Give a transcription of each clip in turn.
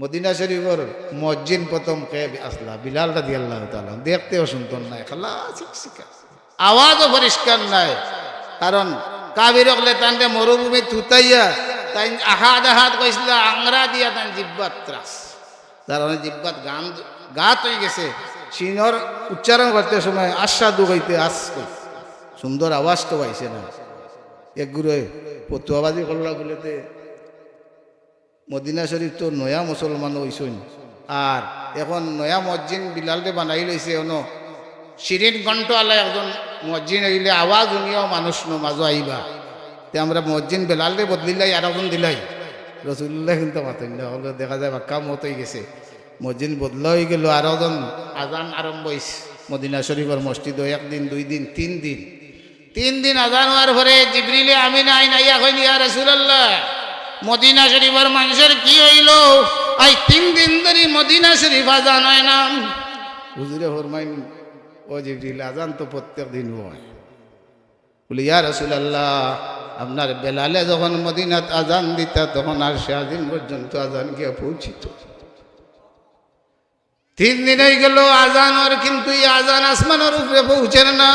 Medina শরীফের মসজিদ প্রথম কে আসলা বিলাল রাদিয়াল্লাহু তাআলা দেখতেও সুন্দর নাই খালা শিক্ষিকা আওয়াজও পরিষ্কার নাই কারণ কাবির হলে তানরে মরুভূমি থুতাইয়া তাই আহাদ কইছিল আংরা দিয়া তান জিব্বাত ত্রাস তার অনেক জিব্বাত গাত হয়ে গেছে সিনর উচ্চারণ করতে সময় আশ্বাদু হইতে আস সুন্দর আওয়াজ তো পাইছে না এক গুরুয়ে পতুয়াবাজি করলা বলেতে মদিনা শরীফ তো নয়া মুসলমান হইসইন আর এখন নয়া মসজিদ বিলালরে বানাই লইছে অনো শিরিন ঘণ্ট আলাই একজন মসজিদ হইলে আওয়াজ শুনিয়াও মানুষ মাঝো আইবা তে আমরা মসজিদ বেলালরে বদলিলাই আর একজন দিলাই রসুল্লাহ কিন্তু মাতেন না হলে দেখা যায় বাক্কা মত হয়ে গেছে মসজিদ বদলা হয়ে গেল আর একজন আজান আরম্ভ হয়েছে মদিনা শরীফের মসজিদ একদিন 2 দিন 3 দিন আজান হওয়ার পরে জিবরিলে আমিন আইন আইয়া কইনি ইয়া রাসূলুল্লাহ মদিনা শরীফের মানুষের কি হইল আই 3 দিন ধরে মদিনা শরীফ আজান হয় না হুজুরে ফরমাইন ও জিবরিল আজান তো প্রত্যেক দিন হয় বলে ইয়া রাসূলুল্লাহ আপনার বেলালে যখন মদিনাত আজান দিতা তখন আর 7 দিন পর্যন্ত আজান গিয়া পৌঁছিত 3 দিন হয়ে গেল আজান আর কিন্তু এই আজান আসমানের উপরে পৌঁছে না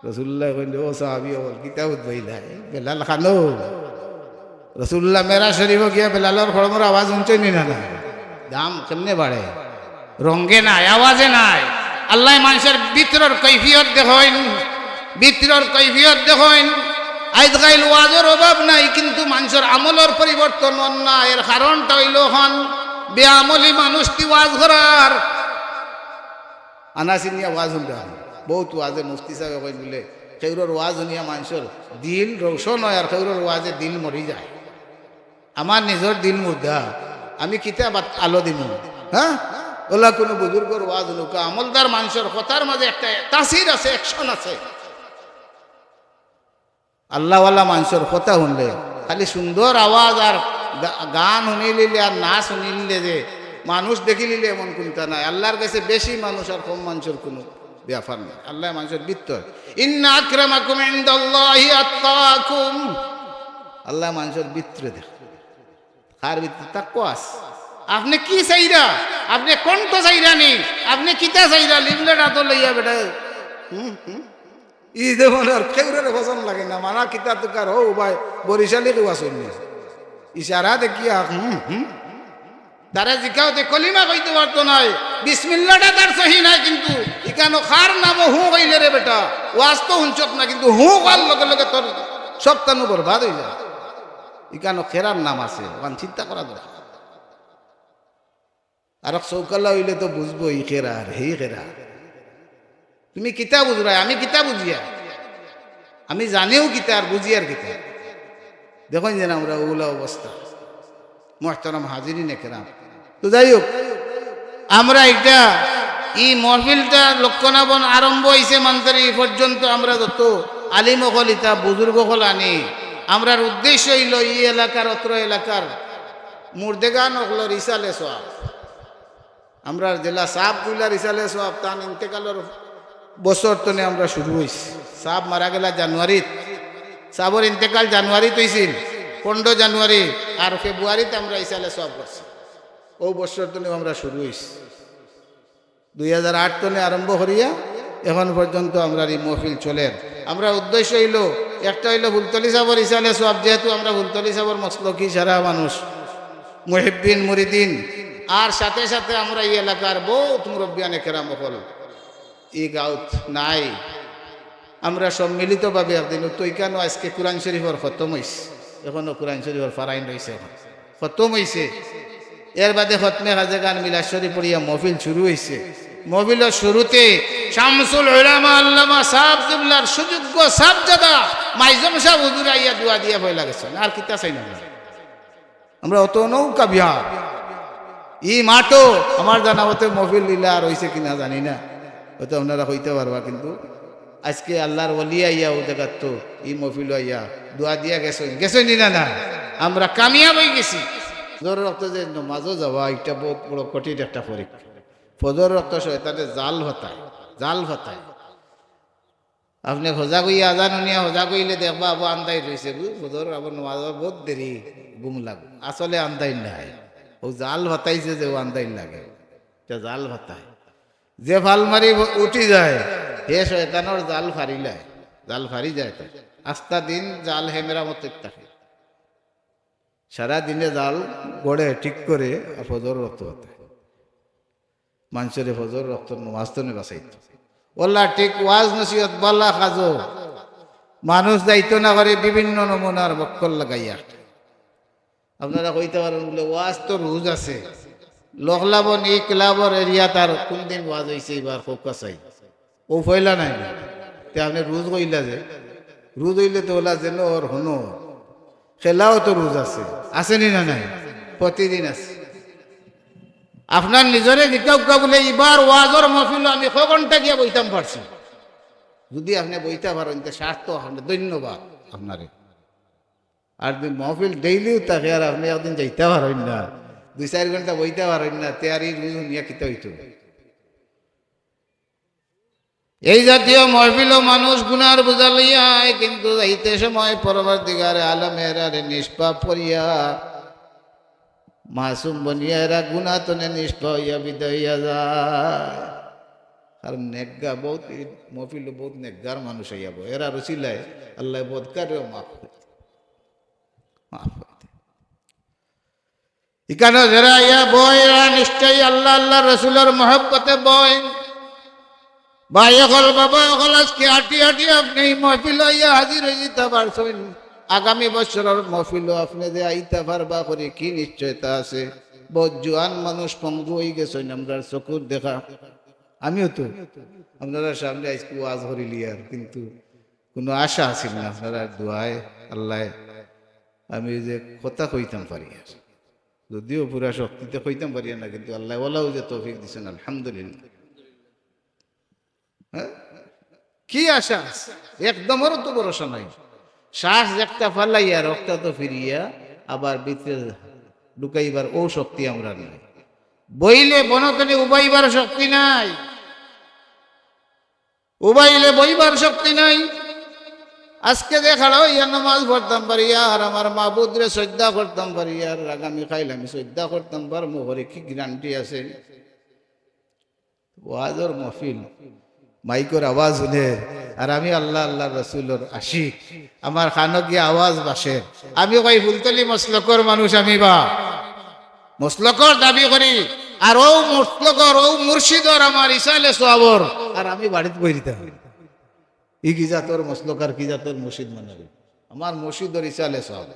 রাসূলুল্লাহ কইলো ও সাহাবী বল কিতাব বইলা বেলাল খানো রাসূলুল্লাহ মেরা শরীফ গিয়া বেলালের খড়মর আওয়াজ শুনছেন না না দাম কেমনে বাড়ে রঙ্গে নাই আওয়াজে নাই আল্লাহ মানুষের ভিতরের কৈফিয়ত দেখেন ভিতরের কৈফিয়ত দেখেন আজকাল ওয়াজের অভাব নাই কিন্তু মানুষের আমলের পরিবর্তন না এর কারণটা হইল হন বেআমলি মানুষটি ওয়াজ করার আনাসিনিয়া ওয়াজ শুনতে বহুত ওয়াজে মুফতি সাহেব কইন বলে কেউরের ওয়াজ শুনিয়া মানুষের দিল রোশন হয় আর কেউরের ওয়াজে দিল মরি যায় আমার নিজের দিল মুর্দা আমি কিতাব আলো দিব হ্যাঁ ওলা কোনো বুজুর্গর ওয়াজ লোকা আমলদার মানুষের কথার মাঝে একটা তাসির আছে অ্যাকশন আছে আল্লাহওয়ালা মানুষের কথা শুনলে খালি সুন্দর আওয়াজ আর গান শুনিলিলে আর নাচ শুনিলে যে মানুষ দেখিলিলে এমন কোনটা নাই আল্লাহর কাছে বেশি মানুষ আর কম মানুষের কোনো ব্যাপার নেই আল্লাহ মানুষের ভিতর ইন্না আকরামাকুম ইনদাল্লাহি আতকাকুম আল্লাহ মানুষের ভিতরে দেখ কার ভিতরে তাকওয়া আছে আপনি কি চাইরা আপনি কোনটা চাইরা নি আপনি কিতা চাইরা লিবলেট আতো লইয়া বেটা ই যেমন আর কেউরের পছন্দ লাগে না মানা কিতা তুকার হো ভাই বরিশালি কেউ আসেন ইশারা দেখিয়া তারা জিকাওতে কলিমা কইতে পারতো নাই বিসমিল্লাহটা তার সহি নাই কিন্তু ইকানো খার নাম হু কইলে রে বেটা ওয়াজ তো হুনচক না কিন্তু হু কাল লগে লগে তোর সব তানু বরবাদ হয়ে যায় ইকানো খেরার নাম আছে ওখান চিন্তা করা দরকার আর চৌকাল্লা হইলে তো বুঝবো ই খেরা আর হেই খেরা তুমি কিতা বুঝবাই আমি কিতা বুঝিয়া আমি জানিও কিতা আর বুঝিয়ার কিতা দেখুন যেন আমরা ওগুলা অবস্থা মোহতারাম হাজিরিন একরাম তো যাই হোক আমরা এটা এই মহফিলটা লক্ষণাবন আরম্ভ হয়েছে মান্তরে এই পর্যন্ত আমরা যত আলিম হল ইতা বুজুর্গ হল আনি আমরার উদ্দেশ্য হইল এই এলাকার অত্র এলাকার মুর্দেগান হল রিসালে সোয়াব আমরা জেলা সাপ কুইলা রিসালে সোয়াব তান ইন্তেকালের বছর তনে আমরা শুরু হয়েছি সাপ মারা গেলা জানুয়ারিত সাবর ইন্তেকাল জানুয়ারিত হয়েছিল 15 জানুয়ারি আর ফেব্রুয়ারিতে আমরা ইসালে সব করছি ও বছর তনে আমরা শুরু হয়েছি 2008 তনে আরম্ভ করিয়া এখন পর্যন্ত আমরা এই মহফিল চলেন আমরা উদ্দেশ্য হইল একটা হইল ফুলতলি সাবর ইসালে সব যেহেতু আমরা ফুলতলি সাবর মসলকি সারা মানুষ মুহিব্বিন মুরিদিন আর সাথে সাথে আমরা এই এলাকার বহুত মুরব্বিয়ানে কেরাম হল এই গাঁত নাই আমরা সম্মিলিতভাবে একদিন তৈকানো আজকে কোরআন শরীফের খতম হয়েছে এখনো কোরআন শরীফের ফারাইন রয়েছে এখন খতম হয়েছে এর বাদে খতমে হাজে গান মিলাদ শরীফ পড়িয়া মহফিল শুরু হয়েছে মহফিলের শুরুতে শামসুল উলামা আল্লামা সাহেব কিবলার সুযোগ্য সাহেবজাদা মাইজম সাহেব হুজুর আইয়া দোয়া দিয়া ভয় লাগেছেন আর কিতা চাই না আমরা অত নৌকা বিহার ই মাঠও আমার জানা মতে মহফিল লীলা আর হয়েছে কিনা জানি না হয়তো আপনারা হইতে পারবা কিন্তু আজকে আল্লাহর ওলি আইয়া ও জায়গার তো ই মহফিল আইয়া দোয়া দিয়া গেছেন না না আমরা কামিয়াব হয়ে গেছি ফজর রক্ত যে নমাজও যাওয়া এটা বহুত বড় কঠিন একটা পরীক্ষা ফজর রক্ত শয়তানে জাল হতায় আপনি হোজা কইয়া আজান উনিয়া হোজা কইলে দেখবা আবু আন্দাই রয়েছে ফজর আবার নমাজ বহুত দেরি ঘুম লাগু আসলে আন্দাই নাই ও জাল ভাতাইছে যে ও আন্দাইল লাগে, এটা জাল ভাতায়। যে ভাল মারি উঠি যায় হে শয়তানোর জাল ফারিলায়, জাল ফারি যায়। তো আস্তা দিন জাল হে মেরামতের থাকে, সারা দিনে জাল গড়ে ঠিক করে ফজর রক্ত হতে মানুষের ফজর রক্ত নমাজ তো বাঁচাইত। ওল্লা ঠিক ওয়াজ নসিহত বাল্লা খাজো মানুষ দায়িত্ব না করে বিভিন্ন নমুনার বক্কল লাগাইয়া। আপনারা কইতে পারেন বলে ওয়াজ তো রোজ আছে, লখলাবন ই ক্লাবর এরিয়া তার কোন দিন ওয়াজ হয়েছে এবার ফোকাসাই ও ফয়লা নাই। তে আপনি রোজ কইলা যে রোজ হইলে তো ওলা যেন ওর হনো খেলাও তো রোজ আছে, আসেনি না নাই? প্রতিদিন আছে। আপনার নিজরে গীতা বলে এবার ওয়াজর মহফিল আমি কয় ঘন্টা গিয়া বইতাম পারছি। যদি আপনি বইতে পারেন তো স্বার্থ আপনার ধন্যবাদ আপনারে। আর মহফিল ডেইলিও থাকে আর আপনি একদিন যাইতে পারেন না, 2-4 ঘন্টা বইতে পারেন না, তে আর এই রোজ নিয়ে কিতা হইত। এই জাতীয় মহফিল মানুষ গুনার বোঝা লইয়া কিন্তু যাইতে সময় পরবর্তীকারে আলমের আরে নিষ্পাপ করিয়া মাসুম বনিয়া এরা গুনাতনে নিষ্পাপ হইয়া বিদায় হইয়া যায়। আর নেগা বহুত মহফিল বহুত নেগার মানুষ হইয়াব, এরা রসিলায় আল্লাহ বদকারেও মাফ ইকানো যারা ইয়া বয় এরা নিশ্চয়ই আল্লাহ আল্লাহ রসুলের মহব্বতে বয়। ভাই অকল বাবা অকল আজকে হাঁটি হাঁটি আপনি মহফিল ইয়া হাজির হয়ে যেতে পারছেন, আগামী বছরের মহফিল আপনি যে আইতে পারবা করে কি নিশ্চয়তা আছে? বহুত জোয়ান মানুষ পঙ্গু হয়ে গেছেন আমরা চকুর দেখা। আমিও তো আপনারা সামনে আজকে ওয়াজ করিলি আর কিন্তু কোনো আশা আছিল না। আপনারা দোয়ায় আল্লাহ আমি যে কথা কইতাম পারি, আর যদিও পুরা শক্তিতে কইতাম পারি না, কিন্তু আল্লাহ ওলাও যে তৌফিক দিচ্ছেন আলহামদুলিল্লাহ। হ্যাঁ, কি আশা একদমরও তো ভরসা নাই। শ্বাস একটা ফালাইয়া রক্ত তো ফিরিয়া আবার ভিতরে ঢুকাইবার ও শক্তি আমরা নাই। বইলে বনতনে উবাইবার শক্তি নাই, উবাইলে বইবার শক্তি নাই। আজকে দেখালো ইয়া নামাজ পড়তাম পারি আর আমার মাহবুদরে শ্রদ্ধা করতাম পারি, আর আগামী খাইলে আমি শ্রদ্ধা করতাম পারবো ঘরে কি গ্যারান্টি আছে? ওয়াজর মহফিল মাইকর আওয়াজ শুনে আর আমি আল্লাহ আল্লাহ রসুলের আশিক, আমার খানো গিয়ে আওয়াজ বাসে। আমি কই ফুলতলি মসলকর মানুষ, আমি বা মসলকর দাবি করি, আর ও মসলকর ও মুর্শিদর আমার ইসালে সোয়াবর, আর আমি বাড়িতে বই দিতাম ই কি জাতর মসলকার কি জাতর মুর্শিদ মানাবি? আমার মুর্শিদর ইসালে সোয়াব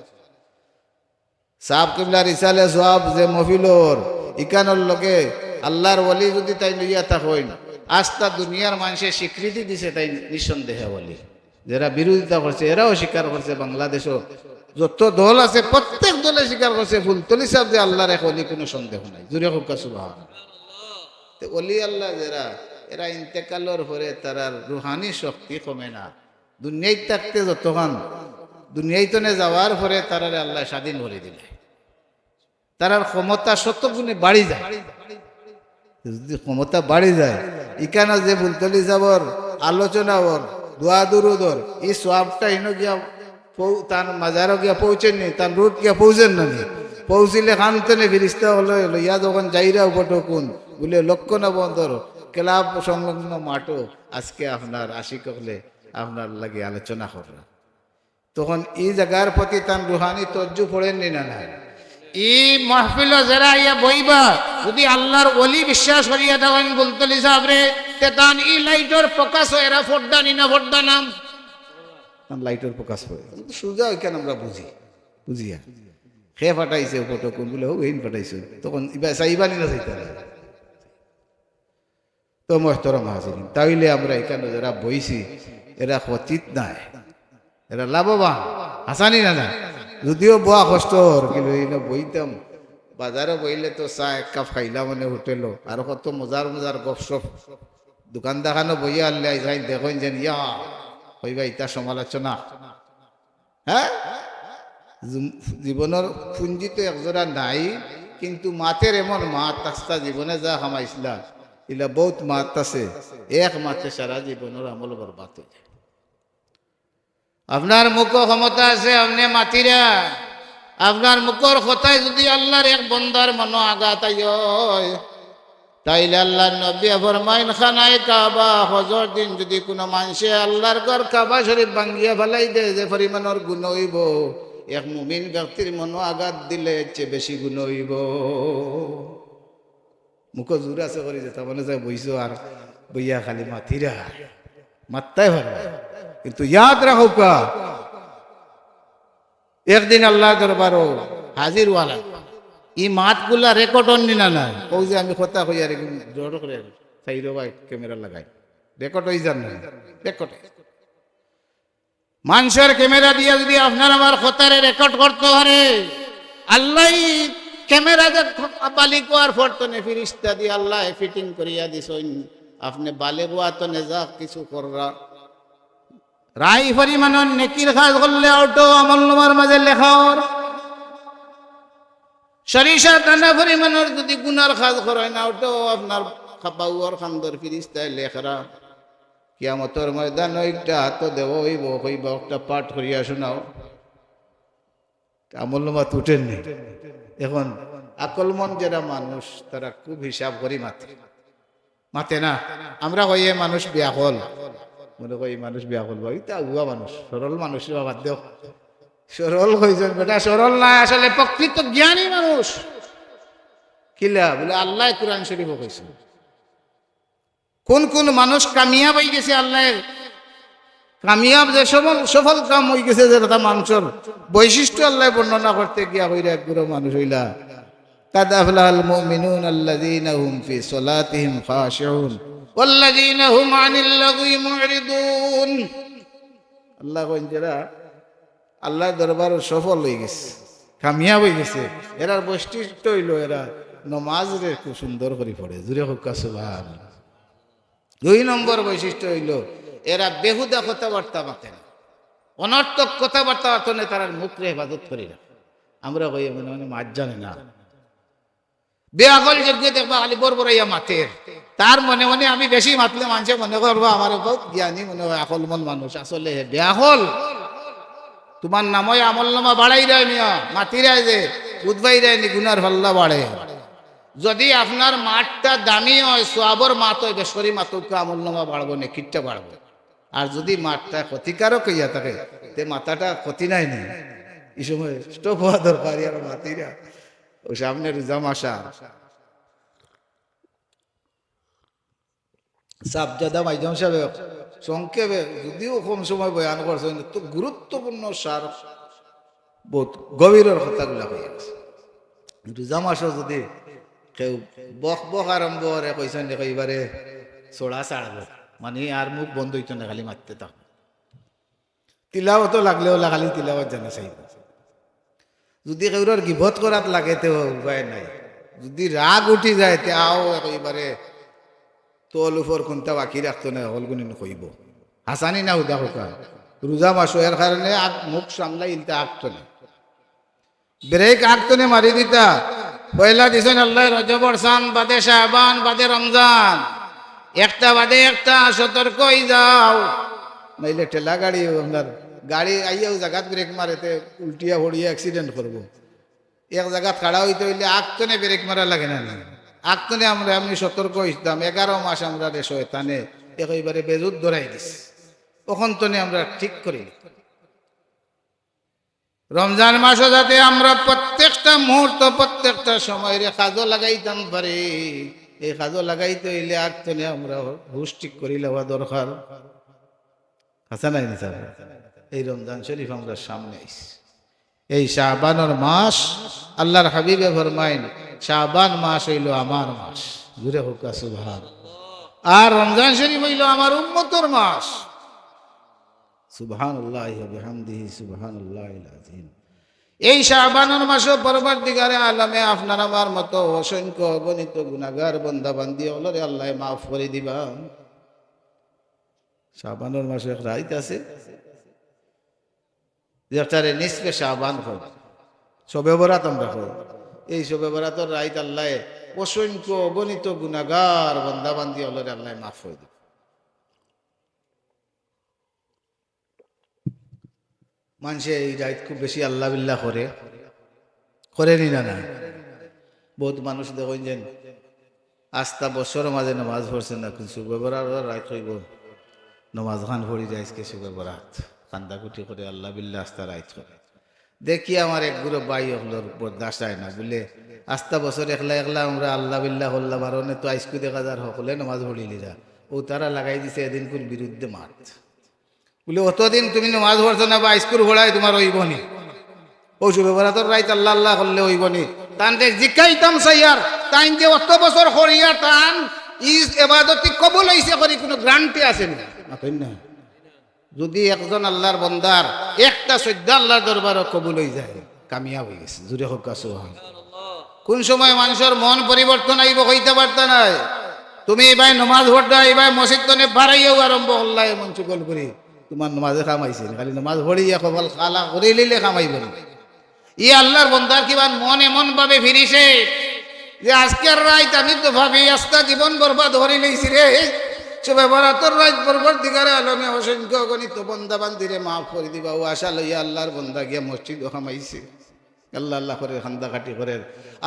সাহাব কিবলার ইসালে সোয়াব যে মহফিলর ইকানোর লোকে আল্লাহর ওলি যদি তাই লইয়া তা হই না, আস্তা দুনিয়ার মানুষের স্বীকৃতি দিছে তাই নিঃসন্দেহে বলি। যারা বিরোধিতা করছে এরাও স্বীকার করছে, বাংলাদেশও যত দল আছে প্রত্যেক দলে স্বীকার করছে ফুলতলি সাহেব যে আল্লাহর এক অলি, কোনো সন্দেহ নাই। জুড়ে হোক সুবহান। অলি আল্লাহ যারা এরা ইন্তেকালের পরে তারার রুহানি শক্তি কমে না। দুনিয়ায় থাকতে যতক্ষণ দুনিয়ায়তনে যাওয়ার পরে তারারে আল্লাহ স্বাধীন করে দিলে তারার ক্ষমতা শত গুণে বাড়ি যায়। যদি ক্ষমতা বাড়ি যায় ইকানা যে ফুলতলি যাবর আলোচনা ওর দোয়া দুরুদর এই সবটা এনে গিয়া তার মাজারও গিয়া পৌঁছেননি, তার রুট গিয়া পৌঁছেন না, পৌঁছিলে খানতনে ফিরিস্তা হলো ইয়া যখন যাইরা উপটকুন বলে লক্ষ্য না বন্দর ক্লাব সংলগ্ন মাঠও আজকে আপনার আশিক হলে আপনার লাগে আলোচনা করলাম, তখন এই জায়গার প্রতি তার রুহানি তজ্জু পড়েননি না না। এই মাহফিল যারা ইয়া বইবা যদি আল্লাহর ওলি বিশ্বাস করিয়া দেওয়ান ফুলতলি সাহেব রে তে তান ই লাইটর প্রকাশ এরা ফোড্ডা নিনা ফোড্ডা নাম লাইটর প্রকাশ করে সুজা কেন আমরা বুঝিয়া খে ফাটাইছে ফটো কোন বলে হোক এই ফাটাইছে তখন চাইবানি না চাইতে তো মহতরম হাজির। তাইলে আমরা এখানে যারা বইছি এরা ক্ষতিত নাই, এরা লাভবান হাসানি না না। যদিও বয়া কষ্ট কিন্তু এই বইতাম বাজারে বইলে তো চা এক কাপ খাইলা মানে হোটেলও আর কত মজার মজার গপসপ দোকান দেখানো বইয়া আনলে যাই দেখেন যেন ইয়া হইবা ইটা সমালোচনা। হ্যাঁ, জীবনের পুঞ্জি তো একজোড়া নাই, কিন্তু মাতের এমন মাত আস্তা জীবনে যা খামাইছিলা এলা বহুত মাত আছে, এক মাতে সারা জীবনের আমল বরবাদ হয়ে যায়। আপনার মুখ ক্ষমতা আছে আপনি মাতিরা আপনার মুখর কথায় যদি আল্লাহর এক বন্দার মনো আঘাত আইয়, তাইলে আল্লাহর নবী ফরমাইন খানায় কাবা হজর দিন যদি কোনো মানুষে আল্লাহর ঘর কাবা শরীফ ভাঙ্গিয়া ফেলাই দে, যে পরিমাণর গুণ হইব এক মুমিন ব্যক্তির মনো আঘাত দিলে চেয়ে বেশি গুণ হইব। মুখ জোর আছে করে যেতে মনে যায় বইছো আর বইয়া খালি মাথিরা মাত্তাই ভালো, কিন্তু ইয়াদ রাখো কা একদিন আল্লাহ দরবারও হাজির ওয়ালা ই মাতগুলা রেকর্ড অন্যি না না ওই যে আমি কথা কই আর জোর করে সাইরো ভাই ক্যামেরা লাগাই রেকর্ড হই যান না, রেকর্ড মানুষের ক্যামেরা দিয়ে যদি আপনার আমার কথারে রেকর্ড করতে পারে, আল্লাহ ক্যামেরা যে বালিক আর ফটনে ফিরিস্তা দিয়ে আল্লাহ ফিটিং করিয়া দিছেন, আপনি বালে গোয়া তো নেজা কিছু কররা রাই পরিমাণর নেকির কাজ করলে অটো আমল নামার মাঝে লেখাওর, সরিষা টানা পরিমাণের যদি গুনার কাজ করায় না ওটো আপনার খাপাউয়ার খান্দর ফিরিস্তায় লেখরা কিয়ামতের ময়দান একটা হাত দেব হইব হইব একটা পাঠ করিয়া শোনাও, আমল নামা তুটেননি। এখন আকলমন যারা মানুষ তারা খুব হিসাব করি মাতে না। আমরা কই মানুষ ব্যাকল, মনে কই মানুষ ব্যাকল ভাই তা উয়া মানুষ সরল মানুষ বাদ দেও, সরল হয়েছেন বেটা, সরল নাই আসলে প্রকৃত জ্ঞানী মানুষ। কিলা বলে আল্লাহ কুরআন শরীফ কইছে কোন কোন মানুষ কামিয়াব হয়ে গেছে, আল্লাহ কামিয়াব যে সফল কাম হয়ে গেছে, যেটা মানুষের বৈশিষ্ট্য আল্লাহ বর্ণনা করতে গিয়া হইরা একগুলো মানুষ হইলা কাদ আফলাহাল মুমিনুন আল্লাযীনা হুম ফি সলাতিহিম খাশিউন ওয়াল্লাযীনা হুম আনিল লাগwi মুরিদুন। আল্লাহ কইন যারা আল্লাহর দরবার সফল হয়ে গেছে, কামিয়াব হয়ে গেছে, এরার বৈশিষ্ট্য হইল এরা নমাজ রে খুব সুন্দর করে পড়ে, জুড়ে হোক সুবহানাল্লাহ। 2 নম্বর বৈশিষ্ট্য হইল এরা বেহুদা কথাবার্তা মাতে না, অনর্থক কথাবার্তা মাতে তারা মুখরে হেফাজত করি না। আমরা কই মনে মনে মাছ জানে না, বেআকল যোগ্য দেখবা খালি বরবরাইয়া মাতের, তার মনে মনে আমি বেশি মাতলে মানুষে মনে করবো আমার বহুত জ্ঞানী মনে হয়, আকলমন মানুষ, আসলে বেআকল। তোমার নাময় আমল নামা বাড়াই দেয় মিয়া, মাতিরায় যে উদ্বাই দেয়নি গুনার ফাল্লা বাড়ে। যদি আপনার মাঠটা দামি হয়, সোয়াবর মাত হয়, বেসরি মাতকে আমল নামা বাড়বো না, কিটটা বাড়বো। আর যদি মাঠটা ক্ষতিকারক হইয়া থাকে তে মাথাটা ক্ষতি নাই নেই, এই সময় স্টপ হওয়া দরকার। আর মাতিরা ও সামনে রোজা মাসা সাবজাদা মাইজাম সাহেব সংক্ষেপে যদিও কম সময় বয়ান করছেন, তো গুরুত্বপূর্ণ সার বহুত গভীরের কথাগুলা হয়ে গেছে। রোজা মাসও যদি কেউ বক আরম্ভ করে কইছেন এবারে চড়া ছাড়ব, মানে আর মুখ বন্ধ হইতো না, খালি মারতে থাক। তিলাওয়াত লাগলেও খালি তিলাওয়াত জানা চাইব। যদি কেউর গিবত করাত লাগে তো উপায় নাই, যদি রাগ উঠি যায় তে আও এবারে তোল উপর কোনটা বাকি রাখতো না, হলগুনি কইব হাসানি না উদা হোকা। রোজা মাসো এর কারণে মুখ সামলাই ইলতা আঁকতো না, ব্রেক আঁকতো না, মারি দিতা। পয়লা দিছেন আল্লাহ রজবর সান বাদে শাবান বাদে রমজান, একটা বাদে একটা সতর্ক হয়ে যাও, নাইলে ঠেলা গাড়ি আপনার গাড়ি আইয়াও জায়গাত ব্রেক মারেতে উল্টিয়া ভরিয়া অ্যাক্সিডেন্ট করবো। এক জায়গা খাড়া হইতে হইলে আঁকতনে ব্রেক মারা লাগে না, আঁকতনে আমরা এমনি সতর্ক হইতাম। 11 মাস আমরা রে শয়তানে একেবারে বেজুত ধরাই দিস, তখন তনে আমরা ঠিক করি। রমজান মাসও যাতে আমরা প্রত্যেকটা মুহূর্ত প্রত্যেকটা সময় রে কাজও লাগাইতাম পারি, এই কাজও লাগাইতে হইলে আঁকতনে আমরা হুশ ঠিক করি লওয়া দরকার। আচ্ছা নাই স্যার, এই রমজান শরীফ আমরা সামনে আইছি, এই শাবানের মাস আল্লাহর হাবিবে ফরমাইন শাবান মাস হইল আমার মাস, জুড়ে হোক সুবহানাল্লাহ। আর রমজান শরীফ হইল আমার উম্মতের মাস, সুবহানাল্লাহি ওয়া বিহামদিহি সুবহানাল্লাহিল আযীম। এই শাবানের মাসে পরবর্তীকারে আলমে আপনার আমার মতো অসংখ্য অগণিত গুনাহগার বান্দা বান্দি হলরে আল্লাহ মাফ করে দিবা। শাবানের মাসে এক রাত আছে যেটারে নিসফে শাবান হয়, শবে বরাত আমরা কই। এই শবে বরাতের রাত আল্লাহ অসংখ্য অগণিত গুনাহগার বান্দা বান্দি হলরে আল্লাহ মাফ করে দিবা। মানুষে এই রাত খুব বেশি আল্লাহ বিল্লাহ করে, করেনি না না বহুত মানুষ দেখুন যে আস্থা বছর মাঝে নামাজ পড়ছে না কিন্তু ব্যবহার রায় হইব নমাজ খান পড়ি যায় কিছু ব্যবহার কান্দাকুটি করে আল্লাহ বিল্লাহ আস্থা রাইত করে দেখি আমার এক গুরু ভাই হলোর বরদাস্ত হয় না বলে আস্থা বছর একলা একলা আমরা আল্লাহ বিল্লাহ হল্লাম আর তো আইসকু দেখা যার সকলে নমাজ পড়িলি যা ও তারা লাগাই দিছে এদিন কোন বিরুদ্ধে মাত বলে অতদিন তুমি নমাজ পড়ছো না বা আইস্কুল ভোড়াই তোমার ওইবনি ও ব্যবহার রাইত আল্লাহ আল্লাহ করলে ওইবনি তান জিকাইতাম সাইয়ার তাই যে অত বছর হরিয়া টান ইস এবাদতি কবুল হইছে করি কোনো গ্রান্টি আছে না যদি একজন আল্লাহর বন্দার একটা শ্রদ্ধা আল্লাহর দরবারও কবুল হয়ে যায় কামিয়াব হয়ে গেছে জুড়ে হোক সুবহান। কোন সময় মানুষের মন পরিবর্তন আইব হইতে পারত নাই তুমি এবার নমাজ পড়া এবার মসজিদ তনে বাড়াইয়াও আরম্ভ হল্লা এমন চুকল করি তোমার নমাজে কামাইছে খালি নমাজ পড়িয়া কবল খালা করে লিলে কামাইব না ই আল্লাহর বন্দার কিবা মন এমন ভাবে ফিরিছে যে আজকের রাত আমি তো ভাবি আস্তা জীবন বরবাদ হরি লইছি রে সবে বরাতর রাত বরবাদ দিগারে আলমে অসংখ্য গণিত বন্দা বান্দিরে মাফ করে দিবা ও আশা লইয়া আল্লাহর বন্দা গিয়া মসজিদ কামাইছে আল্লাহ আল্লাহ করে খান্দাকাটি করে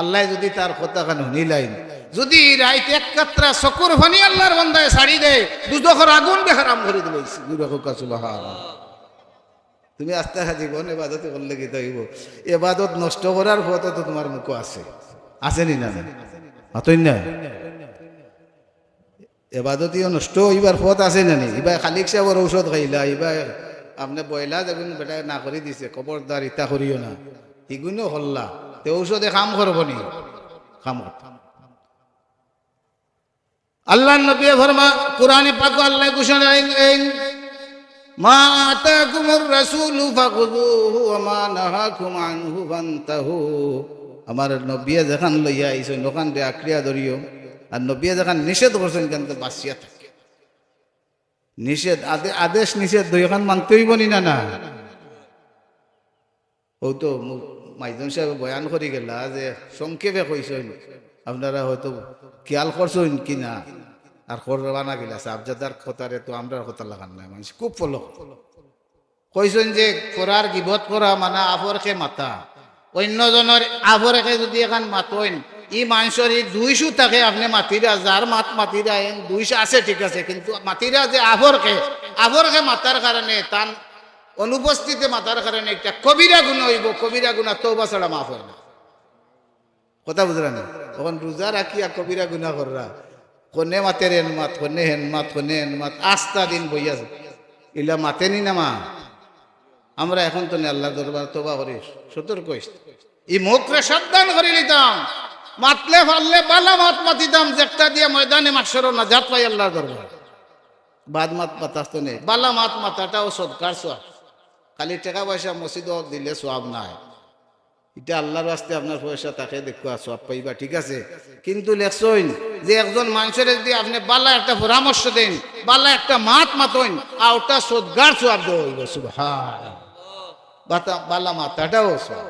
আল্লাহ যদি তার কথা খান শুনিলাইন যদি রাইত এক কাত্রা চকুর ফানি আল্লাহর বন্দায় ছাড়ি দেয় দুদখর আগুন বেহারাম করে দিলাইছি তুমি আস্তে জীবন এবাদত করলে কি হইব এবাদত নষ্ট করার পথ তো তোমার মুখ আছে আসেনি না হাতই না এবাদতিও নষ্ট হইবার পথ আছে না নি এবার খালিক সাহেবের ঔষধ খাইলা এবার আপনি বইলা দেখুন বেটা না করে দিছে খবরদার ইতা করিও না ইগুনো হল্লা তে ঔষধে কাম করব নি কাম আল্লাহ নবী ফরমা কোরআনে পাক আল্লাহ ঘোষণা মা আতাকুমুর রাসূলু ফাখুযুহু ওয়া মা নাহাকুম আনহু ফান্তাহু আমার নবী যখন লইয়া আইছেন দোকান দে আক্রিয়া ধরিও আর নবী যখন নিষেধ করছেন কেন বাসিয়া থাকে নিষেধ আদেশ নিষেধ দুইখান মানতে হইব নি না না ও তো মাইজন সাহেব বয়ান করে গেলা যে সংক্ষেপে কইছেন আপনারা হয়তো খেয়াল করছেন কিনা আর করবা না গেলা সাবজাদার কথারে তো আমরা কথা লাগান নাই মানুষ খুব ফলো কইছেন যে করার গিবত করা মানে আফরকে মাতা অন্যজনের আফরকে যদি এখন মাতইন ই মানুষের 200 থাকে আপনি মাতিরা যার মাতিরা 200 আছে ঠিক আছে কিন্তু মাতিরা যে আফরকে মাতার কারণে তার অনুপস্থিতি মাতার কারণে একটা কবিরা গুনাহ হইব কবিরা গুনাহ তওবা ছাড়া মাফ হয় না কথা বুঝলেন তখন রোজা রাখিয়া কবিরা গুনাহ কররা কোনে মাতের হেন মাত কোনে হেন মাত আস্তা দিন বইয়া ইলা মাতেনি না মা আমরা এখন তো আল্লাহ দরবার তওবা করি সতর্ক হইস ই মুখরে সাবধান করে নিতাম মাতলে ফাললে বালা মাত মাতিতাম যেটা দিয়ে ময়দানে মাশর না জাত পাই আল্লাহর দরবার বাদ মাত পাতাস্ত নেই বালা মাত মাতাটাও সদকার সওয়াব খালি টাকা পয়সা মসজিদ দিলে সওয়াব নাই এটা আল্লাহর রাস্তে আপনার পয়সা তাকে দেখো সওয়াব পাইবা ঠিক আছে কিন্তু লেখছইন যে একজন মানুষের যদি আপনি বালা একটা পরামর্শ দেন বালা একটা মাত মাতইন আর ওটা সদকার সওয়াব দেব সুবহানাল্লাহ বালা মাতাটাও সওয়াব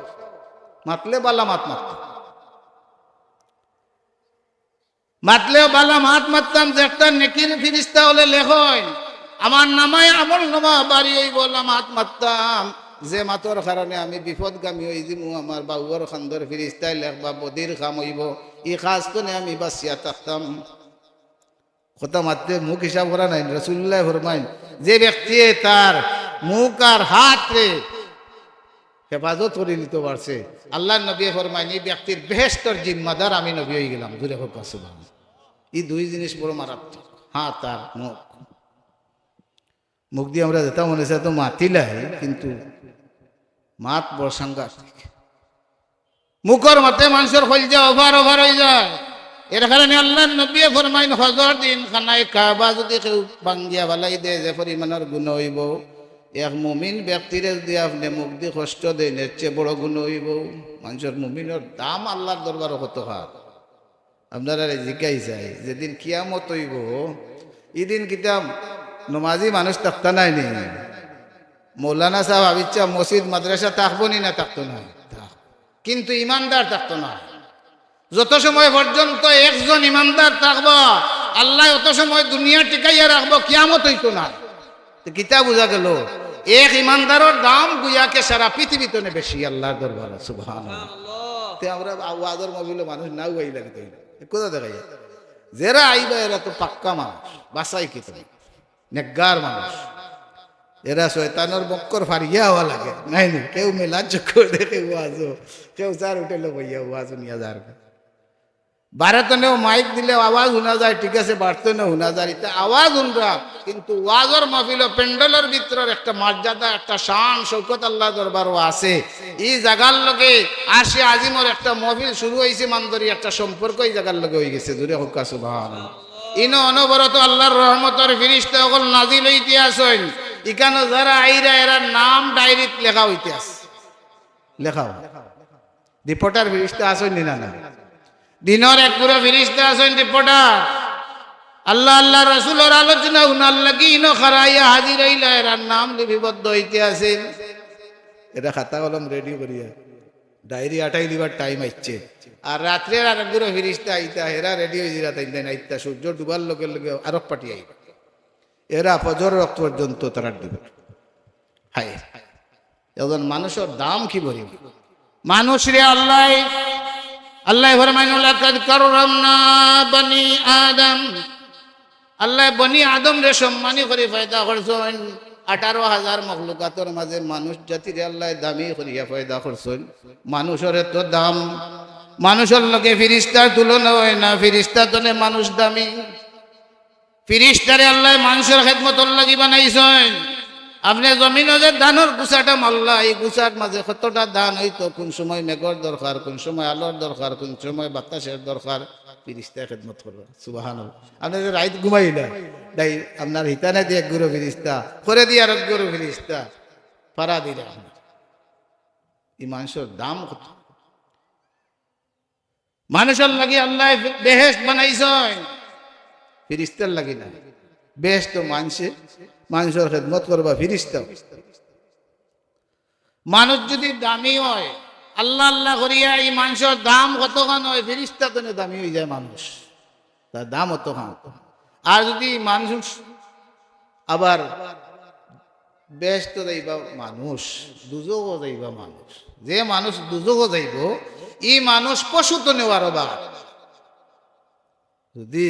মাতলে বালা মাত মাতলেও বালা মাত মাততাম যে একটা নেকির ফিরিস্তা হলে লেখইন আমার নামায় আমল নামা বাড়ি হই বললাম হাত মারতাম যে মাতর কারণে আমি বিপদগামী হয়ে যাবো আমার বাবুর খান্দর ফিরিস্তায় লেখবা বদির খাম হইব ই খাস তো আমি বাঁচিয়া থাকতাম কথা মারতে মুখ হিসাব করা নাই রাসূলুল্লাহ ফরমাইন যে ব্যক্তি তার মুখ আর হাত রে হেফাজত করে নিতে পারছে আল্লাহ নবী ফরমাইন এই ব্যক্তির বেহেশতের জিম্মাদার আমি নবী হয়ে গেলাম জুড়ে হোক সুবহানাল্লাহ এই দুই জিনিস বড় মারাত্মক হাত আর মুখ দিয়ে আমরা যেটা মনে হচ্ছে তো মাতিলাই কিন্তু মাত বড় সাংঘাতিক মুখর মতে মানুষের কলজা ওভার হয়ে যায় এর কারণে আল্লাহ নবী ফরমাইন হজর দিন খানায় কাবা যদি কেউ ভাঙ্গিয়া বালাই দেয় যে পরিমাণের গুণ হইব এক মুমিন ব্যক্তিরে যদি আপনি মুখ দিয়ে কষ্ট দেন এর চেয়ে বড় গুণ হইব মানুষের মুমিনের দাম আল্লাহর দরবারও কত হাত আপনারা জিজ্ঞাই চাই যেদিন কিয়ামত হইব এদিন কিতাব নমাজি মানুষ থাকতো নাই নি মৌলানা সাহেব আবিচ্ছা মসজিদ মাদ্রাসা থাকবো নি না থাকতো না কিন্তু ইমানদার থাকতো না যত সময় পর্যন্ত একজন ইমানদার থাকবো আল্লাহ অত সময় দুনিয়া টিকাইয়া রাখবো কিয়ামত হইতো না কিতা বোঝা গেল এক ইমানদারের দাম গুয়াকে সারা পৃথিবীতে বেশি আল্লাহর দরবারে সুবহানাল্লাহ তে আমরা ওয়াজর মবিল মানুষ নাও আই লাগে তাই কোথা দেখা যায় যারা আইবা এরা তো পাক্কা মানুষ বাসাই কি তুমি নেকগার মানুষ এরা শয়তানের বক্কর ফারিয়া হওয়া লাগে নাই নি কেউ মেলা চক্কর দেখে ওয়াজও কেউ চার উঠেলো ভাইয়া ওয়াজও নিয়ে যার বারাতনেও মাইক দিলে আওয়াজ শোনা যায় ঠিক আছে বাড়তনেও শোনা যায় এটা আওয়াজ শুনরা কিন্তু ওয়াজর মাহফিল প্যান্ডেলের ভিতরের একটা মর্যাদা একটা শান শৌকত আল্লাহ দরবারও আছে এই জায়গার লগে আসে আজিমর একটা মাহফিল শুরু হয়েছে মানদরি একটা সম্পর্ক এই জায়গার লগে হয়ে গেছে জুড়ে হোক সুবহানাল্লাহ ইনো অনবরত আল্লাহর রহমতের ফিরিস্তা সকল নাজিল হইতে আসেন ইকানো যারা আইরা এরা নাম ডায়েরিত লেখা হইতে আস লেখাও রিপোর্টার ফিরিস্তা আসেন না না দিনের এক পুরো ফিরিস্তা আসেন রিপোর্টার আল্লাহ আল্লাহ রাসূলের আলোচনা উনার লাগি ইনো খারাইয়া হাজির হইলা এরা নাম লিপিবদ্ধ হইতে আসেন এটা খাতা কলম রেডি করিয়া ডায়েরি আটাই লিবার টাইম আইছে আর রাত্রে আর এক পুরো ফিরিস্তা আইতা এরা রেডি হয়ে যারা তাই দেন আইতা সূর্য ডুবার লগে লগে আরব পাটি আইবা এরা ফজর ওয়াক্ত পর্যন্ত তারা দিবে হায় একজন মানুষের দাম কি বলি মানুষ রে আল্লাহ আল্লাহ ফরমাইন লাকাদ কাররামনা বনি আদম আল্লাহ বনি আদম রে সম্মানী করে পয়দা করছেন 18,000 মখলুকাতের মাঝে মানুষ জাতিরে আল্লাহ দামি করিয়া পয়দা করছেন মানুষের তো দাম মানুষের লগে ফিরিস্তার তুলনা হয় না ফিরিস্তা তলে মানুষ দামি ফিরিস্তারে আল্লাহ মানুষের খেদমতর লাগি বানাইছেন আপনি জমিনে যে ধানের গুছাটা মাল্লা এই গুছার মাঝে কতটা ধান হইতো কোন সময় মেঘর দরকার কোন সময় আলোর দরকার কোন সময় বাতাসের দরকার ফিরিস্তা খেদমত করবে সুবহানাল্লাহ আপনি যে রাত ঘুমাই না তাই আপনার হিতানে দিয়ে এক গুরু ফিরিস্তা করে দিয়ে আর এক গুরু ফিরিস্তা পারা দিলে এই মানুষের দাম কত মানুষের লাগি আল্লাহ বেহেশত বানাইছেন ফিরিস্তার লাগি না বেশ তো মানুষের খেদমত করবা ফিরিস্তা মানুষ যদি দামি হয় আল্লাহ আল্লাহ করিয়া এই মানুষের দাম কতখান হয় ফিরিস্তা তো দামি হয়ে যায় মানুষ তার দাম অতখান আর যদি মানুষ আবার বেশ তো যাইবা মানুষ দুজকও যাইবা মানুষ যে মানুষ দুজকও যাইব এই মানুষ পশু তো নেওয়ার বা যদি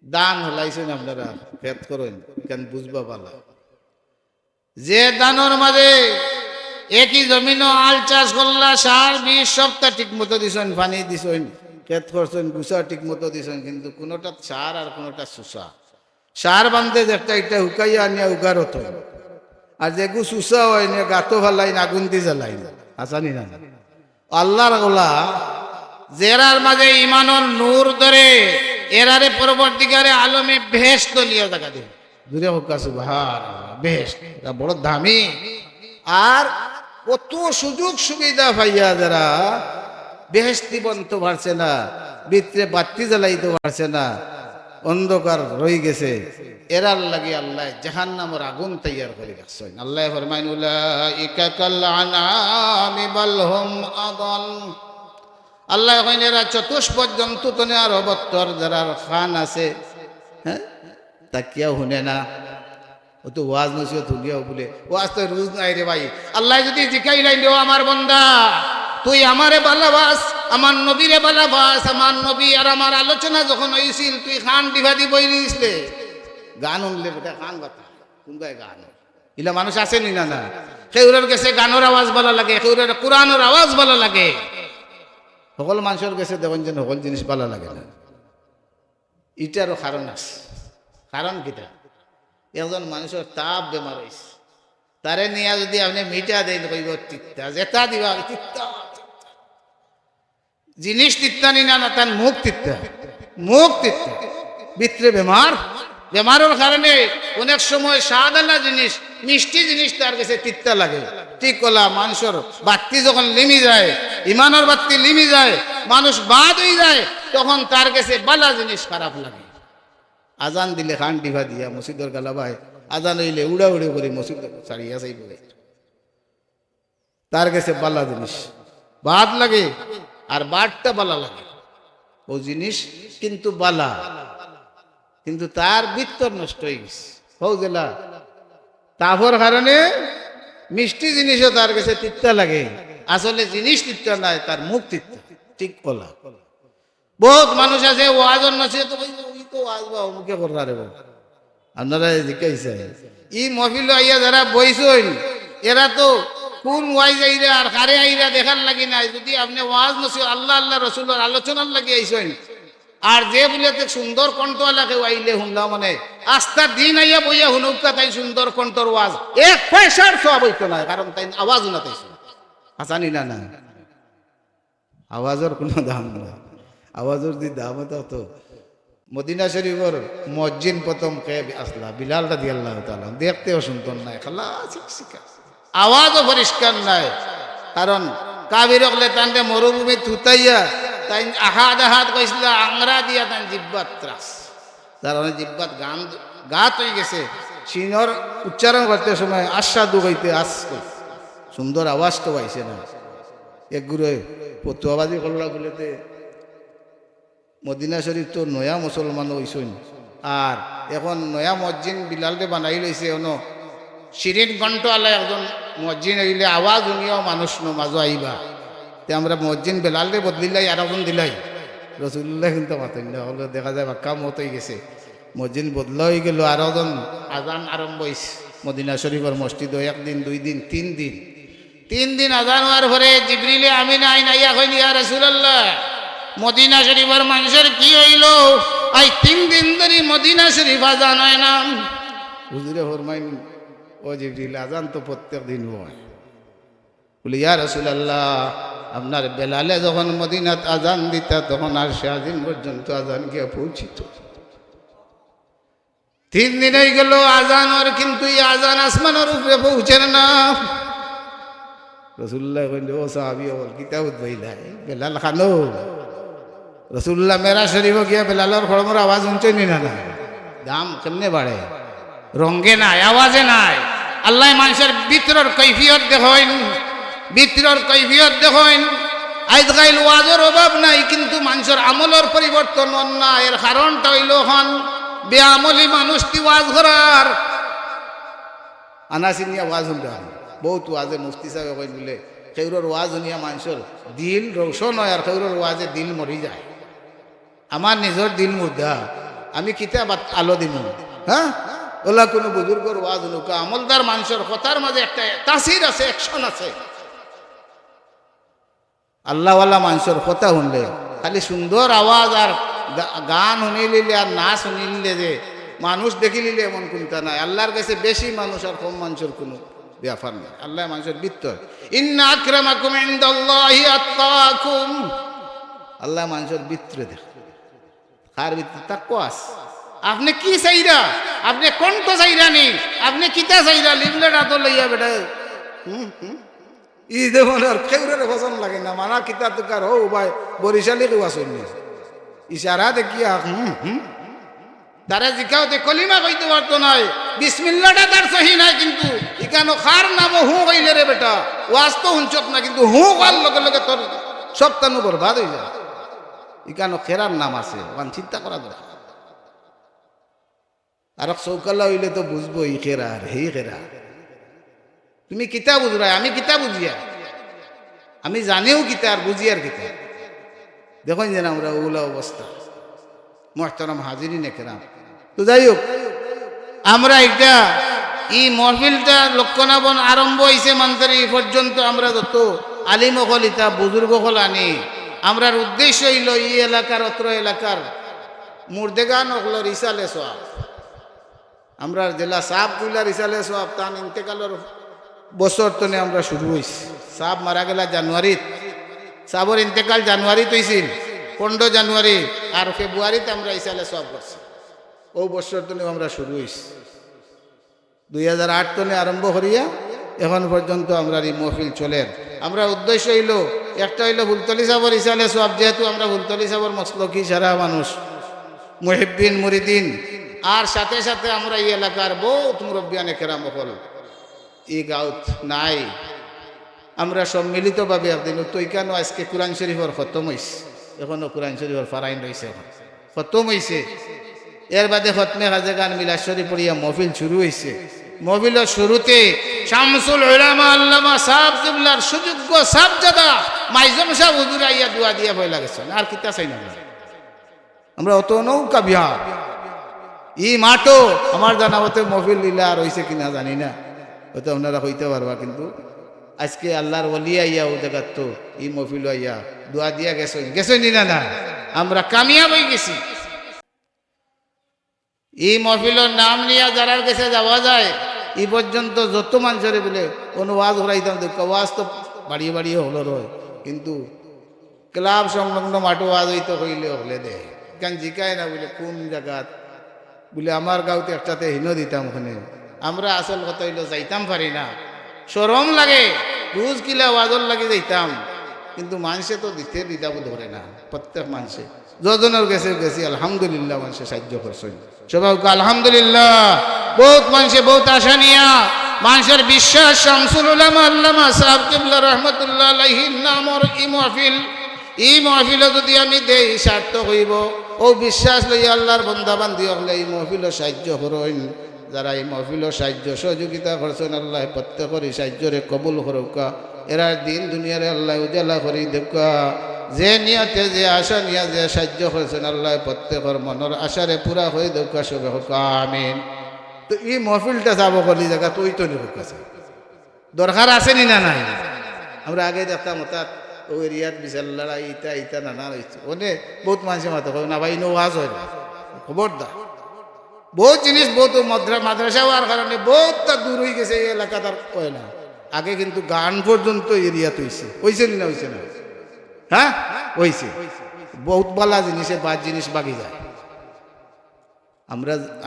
দান হলাইছেন আপনারা ফেত করেন কেন বুঝবা পালা যে দানোর মাঝে একই জমিন আল চাষ করলা সার বিষ সবটা ঠিক মতো দিছেন পানি দিছেন খেত করছেন গুছা ঠিক মতো দিছেন কিন্তু কোনোটা সার আর কোনোটা সুসা সার বান্ধে একটা একটা হুকাইয়া আনিয়া উগার হতো আর যেগু সুসা হয় নিয়ে গাতো ফালাইন আগুন দি জ্বালাইন আসানি না আল্লাহর গোলা জেরার মাঝে ইমানর নূর ধরে এরারে পরবর্তীকারে আলমে বেহেশত নিয়ে দেখা দেবে দূরে হোক সুবহানাল্লাহ বেহেশত বড় দামি আর কত সুযোগ সুবিধা পাইয়া যারা বেহেশতি বনতে পারছে না ভিতরে বাতি জ্বালাইতে পারছে না অন্ধকার রয়ে গেছে এরার লাগি আল্লাহ জাহান্নামের আগুন তৈয়ার করে রাখছেন আল্লাহ ফরমাইন উলাইকা কাল আনামি বাল হুম আদাল আল্লাহ কইন এরা চতুষ্পদ জন্তু তো আর অবত্তর যারা খান আছে হ্যাঁ তা কেউ শুনে না ও তো ওয়াজ নসিহত শুনিয়াও বলে ওয়াজ তো রোজ নাই রে ভাই আল্লাহ যদি জিকাইলাই দেও আমার বান্দা তুই আমারে ভালোবাস আমার নবীরে ভালোবাস আমার নবী আর আমার আলোচনা যখন হয়েছিল তুই খান ডিভাদি বই নিয়েছিলে গান শুনলে বেটা খান বাতা কোনবাই গান ইলা মানুষ আসেনি না না সেউরের কাছে গানের আওয়াজ ভালো লাগে সেউরের কোরআনের আওয়াজ ভালো লাগে সকল মানুষের কাছে দেখুন যেন সকল জিনিস ভালো লাগে না এটারও কারণ আছে কারণ কিটা একজন মানুষের তাপ বেমার হয়েছে তারে নিয়ে যদি আপনি মিটা দেন কইব তিত্তা যেটা দিবা তিত্তা জিনিস তিত্তা নি না তার মুখ তিত্তা ভিতরে বেমারের কারণে অনেক সময় সাদানা জিনিস মিষ্টি জিনিস তার কাছে তিত্তা লাগে ঠিক কলা মানুষের বাতি যখন লিমি যায় ইমানের বাতি লিমি যায় মানুষ বাদ হয়ে যায় তখন তার কাছে বালা জিনিস খারাপ লাগে আজান দিলে খান ডিভা দিয়া মসজিদের গালা ভাই আজান হইলে উড়া উড়ে করে মসজিদ ছাড়িয়া যাইব তার কাছে বালা জিনিস বাদ লাগে আর বাদটা বালা লাগে ও জিনিস কিন্তু বালা কিন্তু তার ভিতর নষ্ট হয়ে গেছে তাপর কারণে মিষ্টি জিনিসও তার কাছে তিত্তা লাগে আসলে জিনিস তিত্তা নাই, তার মুখ তিত্তা। ঠিক বলা। বহুত মানুষ আছে ওয়াজর নসিহত ওই তো ওয়াজ বা মুখে কররা রে বাবা, আপনারা জিজ্ঞাসা ই মহফিল আইয়া যারা বইছেন এরা তো কোন ওয়াইজ আইরা আর কারে আইরা দেখার লাগি নাই। যদি আপনি ওয়াজ নসিহত আল্লাহ আল্লাহ রসুলের আলোচনার লাগি আইছেন, আর যে বলে সুন্দর কণ্ঠওয়ালা কেউ আইলে শুনলাম মানে আস্থার দিন আইয়া বইয়া শুনুকা তাই সুন্দর কণ্ঠর ওয়াজ এক পয়সার সব হইতো না, কারণ তাই আওয়াজ শুনাতাইছে। হাসানি না না, আওয়াজের কোনো দাম নাই। আওয়াজের যদি দাম হতো তো মদিনা শরীফের মসজিদ প্রথম কে আসলা বিলাল রাদিয়াল্লাহু তাআলা, দেখতেও শুনতেন নাই, খালা শিক্ষা আওয়াজও পরিষ্কার নাই। কারণ কাবির হলে তান্ডে মরুভূমি থুতাইয়া তাই আহাদ আহাদ কইছিল আংরা দিয়া তাই জিব্বাত ত্রাস, তার অনেক জিব্বাত গাত হয়ে গেছে। সিনর উচ্চারণ করতে সময় আশ্বাদু হইতে আস সুন্দর আওয়াজ তো পাইছে না। একগুড়ে ফতুয়াবাজি করলা বলেতে মদিনা শরীফ তো নয়া মুসলমান হইসইন, আর এখন নয়া মসজিদ বিলালকে বানাই লইছে। অন শিরিন কণ্ঠওয়ালা একজন মসজিদ হইলে আওয়াজ শুনিয়াও মানুষ মাঝো আইবা, তে আমরা মসজিদ বেলালকে বদলিলাই আর একজন দিলাই। রসুল্লাহ কিন্তু মাতেন না, হলো দেখা যায় বাক্কা মত হয়ে গেছে, মসজিদ বদলা হয়ে গেল। আর একজন আজান আরম্ভ হয়েছে মদিনা শরীফের মসজিদ, একদিন দুই দিন তিন দিন আজান হওয়ার পরে জিবরিলে আমিন আইন আইয়া কইল ইয়া রাসূলুল্লাহ মদিনা শরীফের মানুষের কি হইল, আই 3 দিন ধরে মদিনা শরীফ আজান হয় না। হুজুরে ফরমাইন ও জিবরিল আজান তো প্রত্যেক দিন হয়। বলি ইয়া রাসূলুল্লাহ আপনার বেলালে যখন মদিনাত আজান দিতা তখন আর শাহদিন পর্যন্ত আজান গিয়ে পৌঁছিত। 3 দিন হয়ে গেল আজান, আর কিন্তু এই আজান আসমানের উপরে পৌঁছেন না। রসুল্লাহ কইল ও সাহাবী বল কিতাব বইলাই বেলাল খানো। রসুল্লাহ মেরা শরীফ গিয়া বেলালের খড়মর আওয়াজ শুনছে নি না, দাম কেমনে বাড়ে, রঙ্গে নাই আওয়াজে নাই। আল্লাহ মানুষের ভিতরের কৈফিয়ত দেখেন, ভিতরের কৈফিয়ত দেখেন। আজকাল ওয়াজের অভাব নাই, কিন্তু মানুষের আমলের পরিবর্তন না। এর কারণটা হইল হন বেআমলি মানুষ তি ওয়াজ করার আনাসিনিয়া ওয়াজ শুনতে বহুত ওয়াজে মুফতি সাহেব কই বলে কেউরের ওয়াজ শুনিয়া মানুষের দিল রৌশন হয়, আর কেউরের ওয়াজে দিল মরি যায়। আমার নিজের দিল মুর্দা, আমি কিতাব আলো দিব। হ্যাঁ ওলা কোনো বুজুর্গর ওয়াজ শুনুকা, আমলদার মানুষের কথার মাঝে একটা তাসির আছে, অ্যাকশন আছে। আল্লাহওয়ালা মানুষের কথা শুনলে খালি সুন্দর আওয়াজ আর গান শুনিলিলে আর নাচ শুনিলে যে মানুষ দেখিলিলে এমন কোনটা নাই। আল্লাহর কাছে বেশি মানুষ আর কম মানুষের কোনো ব্যাপার নেই। আল্লাহ মানুষের ভিতর ইন্না আকরামাকুম ইনদাল্লাহি আতকাকুম, আল্লাহ মানুষের ভিতরে দেখ, কার ভিতরে তাকওয়া আছে। আপনি কি চাইরা, আপনি কোনটা চাইরা নি, আপনি কিতা চাইরা লিবলেট হাত লইয়া বেটা ই দেখুন আর কেউরের পছন্দ লাগে না। মানা কিতা তুকার হো ভাই বরিশালি কেউ আসেন ইশারা দেখিয়া তারা জিকাওতে কলিমা কইতে পারতো নাই, বিসমিল্লাহটা তার সহি নাই, কিন্তু ইকানো খার নাম হু কইলে রে বেটা ওয়াজ তো হুনচত না, কিন্তু হু কার লগে লগে তোর সব তানু বরবাদ হয়ে যায়। ইকানো খেরার নাম আছে, ওখান চিন্তা করা দরকার। আর চৌকাল্লা হইলে তো বুঝবো ই খেরা আর হেই খেরা। তুমি কিতা বুঝরা, আমি কিতা বুঝিয়া, আমি জানিও কিতা আর বুঝিয়ার কিতা। দেখুন যেন আমরা ওগুলা অবস্থা। মোহতারাম হাজিরিন একরাম, তো যাই হোক আমরা এটা এই মহফিলটা লক্ষণাবন আরম্ভ হয়েছে মান্তরে এই পর্যন্ত আমরা যত আলিম হল ইতা বুজুর্গ হল আনি, আমরার উদ্দেশ্য হইল এই এলাকার অত্র এলাকার মুর্দেগান হল রিসালে সোয়াব। আমরা জেলা সাপ কুইলা রিসালে সোয়াব তান ইন্তেকালের বছর তনে আমরা শুরু হয়েছি। সাপ মারা গেলা জানুয়ারিত, সাবর ইন্তেকাল জানুয়ারিত হয়েছিল 15 জানুয়ারি, আর ফেব্রুয়ারিতে আমরা ইসালে সোয়াব করছি। ও বছর তনে আমরা শুরু হয়েছি 2008 তনে আরম্ভ করিয়া এখন পর্যন্ত আমরা এই মহফিল চলে। আমরা উদ্দেশ্য হইল একটা হইল ফুলতলি সাবর ইসালে সোয়াব, যেহেতু আমরা ফুলতলি সাবর মসলকি সারা মানুষ মুহিব্বিন মুরিদিন, আর সাথে সাথে আমরা এই এলাকার বহুত মুরব্বিয়ানে কেরাম হল এই গাঁত নাই। আমরা সম্মিলিতভাবে একদিন তো কেন আজকে কোরআন শরীফের খতম হয়েছে, এখনো কোরআন শরীফের ফারাইন রয়েছে, এখন খতম হয়েছে। এর বাদে খতমে হাজে গান মিলাদ শরীফ পড়িয়া মহফিল শুরু হয়েছে। মহফিলের শুরুতে শামসুল উলামা আল্লামা সাহেব কিবলার সুযোগ্য সাহেবজাদা মাইজম সাহেব হুজুর আইয়া দোয়া দিয়া বইলা গেছেন। আর কিতা চাই না আমরা অত নৌকা বিহার ই মাঠও আমার জানা মতে মহফিল লীলা আর হয়েছে কিনা জানি না, হয়তো আপনারা হইতে পারবা। কিন্তু আজকে আল্লাহর ওলি আইয়া ও জায়গার তো ই মহফিল আইয়া দোয়া দিয়া গেছেন না না, আমরা কামিয়াব হয়ে গেছি। এই মহফিলের নাম নিয়ে যারার কাছে যাওয়া যায় এই পর্যন্ত যত মানুষের বলে কোনো ওয়াজ ঘুরাইতাম দেখ, ওয়াজ তো বাড়িয়ে বাড়িয়ে হলো রয়, কিন্তু ক্লাব সংলগ্ন মাঠে ওয়াজ হইতে হইলে হলে দে কেন জিকায় না বলে কোন জায়গাত বলে আমার গাঁওতে একটাতে হিনো দিতাম ওখানে। আমরা আসল কথা হইলো যাইতাম পারি না, শরম লাগে, রোজ কিলা ওয়াজর লাগে যাইতাম, কিন্তু মানুষে তো দিতে দিতাম ধরে না। প্রত্যেক মানুষে যজনের গেছি আলহামদুলিল্লাহ মানুষে সাহায্য করছেন সবাই আলহামদুলিল্লাহ। বহুত মানুষে বহুত আশা নিয়া মানুষের বিশ্বাস শামসুল উলামা আল্লামা সাহেব কিবলা রহমতুল্লাহ আলাইহির নামর এই মহফিলে যদি আমি দেই সার্থক হইব। ও বিশ্বাস লইয়া আল্লাহর বন্দা বান্দি হলে এই মহফিলও সাহায্য করেন। যারা এই মহফিলও সাহায্য সহযোগিতা করছেন আল্লাহ প্রত্যেকেরই সাহায্যরে কবুল করুকা। এরা দিন দুনিয়ারে আল্লাহ উজালা করি দেখা। যে নিয়তে যে আশা নিয়া যে সাহায্য করেছেন আল্লাহ প্রত্যেকের মনের আশারে পুরা হয়ে দেখা সবে হোক আমিন। তো এই মহফিলটা যাব কলি জায়গা তুই তো নিকাছে দরকার আছে নি না নাই? আমরা আগে দেখতাম অর্থাৎ ও এরিয়াত বিশাল লড়াই ইটা নানা রয়েছে ওনে বহুত মানুষের মাথা কবে না ভাই নো ওয়াজ হয় না, খবরদার। বহুত জিনিস বহুত মাদ্রাসা হওয়ার কারণে বহুত দূর হয়ে গেছে এই এলাকা, তার কয় না। আগে কিন্তু গান পর্যন্ত এরিয়াত হয়েছে না হয়েছে না? হ্যাঁ হয়েছে। বহুত বালা জিনিসে বাদ জিনিস বাকি যায়।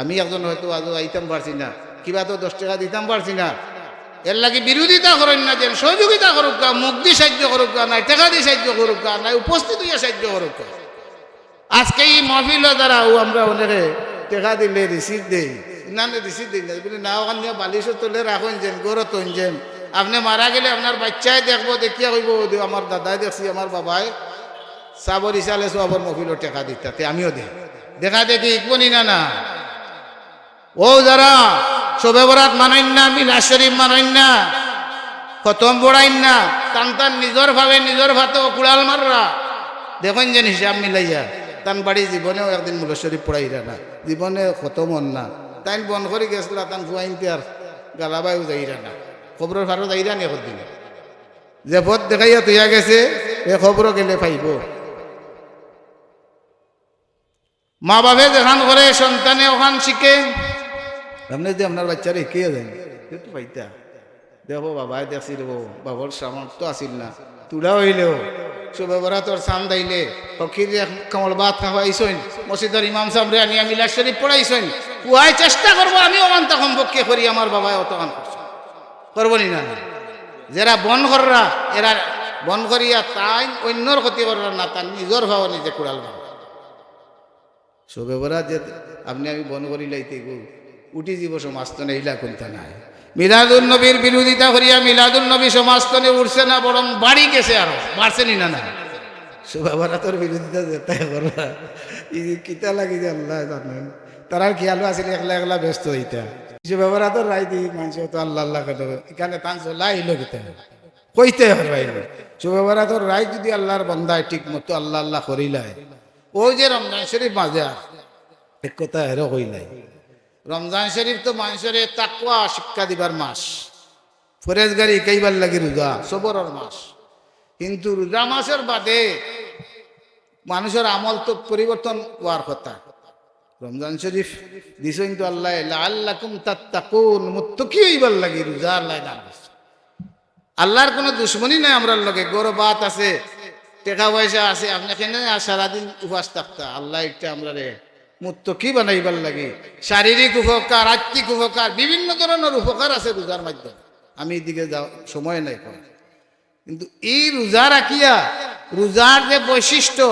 আমি একজন হয়তো আজও আইতাম পারছি না, কিবা তো 10 টাকা দিতাম পারছি না, এর লাগে বিরোধিতা করেন না, যেন সহযোগিতা করুক গা, মুখ দিয়ে সাহায্য করুক গা, নাই টাকা দিয়ে সাহায্য করুক গা, নাই উপস্থিত হইয়া সাহায্য করুক গা। আজকে এই মহফিল দ্বারা আমরা অনেকে টাকা দিলে রিসিভ দেই না, রিসিভ দিই না বলে না, ওখান দিয়ে বালিশও তোলে রাখুন যেন গরো তৈন যেন আপনি মারা গেলে আপনার বাচ্চাই দেখবো, দেখিয়া কইব আমার দাদাই দেখছি আমার বাবাই সাবর ইসালে সবর মহফিলও টাকা দিতে, আমিও দেই দেখা দেখি ইকবনি না না। ও যারা শবে বরাত মানেন না, মিলাদ শরীফ মানেন না, খতম পড়াইন না, টান নিজের ভাবে নিজের ভাতেও কুড়াল মাররা, দেখুন যেন হিসাব মিলাইয়া তান বাড়ি জীবনেও একদিন মিলাদ শরীফ পড়াইরা না, জীবনে খতম হন না, তাই বন করে গেছিলা তান ফুয়াইনতে আর গালাবাইও যাইরা না, খবরের ভারও যাইরা নি একদিন যে পথ দেখাইয়া তুইয়া গেছে এ খবরও গেলে পাইব। মা বাপে যেখান করে সন্তানে ওখান শিখে, আপনি যদি আপনার বাচ্চারা শিখিয়ে দেন তো পাইতা দেখো বাবাই দেখছি দেবো বাবার সামর্থ্য আসিল না, তুলা হইলেও শবে বরাতর চাঁদ আইলে পক্ষীর কামল ভাত খাওয়াইছেন, মসজিদের ইমাম সাহেবরে আনিয়া মিলাদ শরীফ পড়াইছেন, কুয়াই চেষ্টা করবো আমিও অন্ত সম্পর্কে করি, আমার বাবাই অতখান করবো নি না। যারা বন কররা এরা বন করিয়া তাই অন্যর ক্ষতি কররা না, তার নিজের ভাব নিজে কুড়াল ভাব। শবে বরাত যে আপনি আমি বন করি লাইতে গো উঠি জীব সমাজতনে এইলা কোনটা নাই। মিলাদুল নবীর বিরোধিতা করিয়া মিলাদুল নবী সমাজতনে উঠছে না, বরং বাড়ি গেছে, আরো বাড়ছে নি না না। শবে বরাতর বিরোধিতা যেটাই করবা কিতা লাগি যে আল্লাহ জানেন, তারা খেয়ালও আসলে একলা একলা ব্যস্ত হইতা। শবে বরাতর রায় দিই মানুষ তো আল্লাহ আল্লাহ কেটে এখানে তান চলা আইলো কিতা কইতে হরবাইল। শবে বরাতর রায় যদি আল্লাহর বন্দায় ঠিক মতো আল্লাহ আল্লাহ করিলাই, ওই যে রমজান শরীফ মাঝে এক কথা হেরো কইলাই, রমজান শরীফ তো মানুষের তাকওয়া শিক্ষা দিবার মাস, ফরেজগারি কেইবার লাগে রোজা সবরের মাস, কিন্তু রোজা মাসের বাদে মানুষের আমল তো পরিবর্তন হওয়ার কথা। রমজান শরীফ দিছেন তো আল্লাহ লাআল্লাকুম তাত্তাকুন, মুত্তাকি হইবার লাগে রোজা আল্লাহ নাম দিছে। আল্লাহর কোনো দুশ্মনী নাই আমরার লগে, গরবাত আছে, টাকা পয়সা আছে, আপনি কেন সারাদিন উপাস থাকতা, আল্লাহ একটা আমরা রে মুত্তাকি বানাইবার লাগে। শারীরিক উপকার, আত্মিক উপকার, বিভিন্ন ধরনের উপকার আছে রোজার মাধ্যমে, আমি এদিকে যাও সময় নাই কম। কিন্তু এই রোজা রাখিয়া রোজার যে বৈশিষ্ট্য,